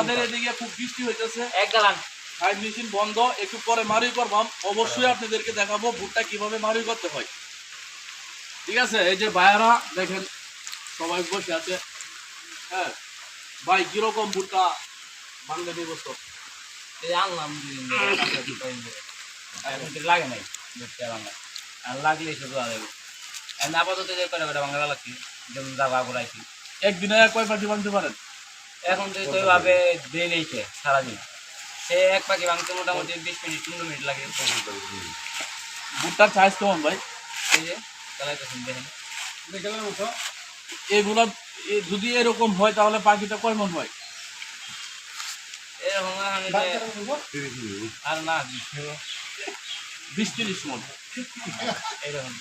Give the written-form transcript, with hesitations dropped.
আমাদের এদিকে খুব বৃষ্টি হইতেছে, এক গালান হাই মেশিন বন্ধ, একটু পরে মারুই করবাম। অবশ্যই আপনাদেরকে দেখাবো ভুট্টা কিভাবে মারুই করতে হয়। ঠিক আছে, এই যে ভাইয়ারা দেখেন সবাই বসে আছে। হ্যাঁ ভাই, কিরকম ভুট্টা বাংলা নিবস? এই আনলাম লাগে নাই আর লাগলে শুধু আপাতত যে করে বেটা বাংলা লাগছি যেমন জায়গা ঘুরাইছি। একদিনে কয় পাখি ভাঙতে পারেন? এখন তো ওইভাবে দিয়ে নেইছে সারাদিন, সে এক পাখি ভাঙতে মোটামুটি 20 মিনিট 15 মিনিট লাগে। ভুট্টার সাইজ কেমন ভাই? এই যে চালাইতেছেন দেখেন এগুলা যদি এরকম হয় তাহলে পাখিটা কয় মন হয়? এরকম আর না 20-30 মন এরকম।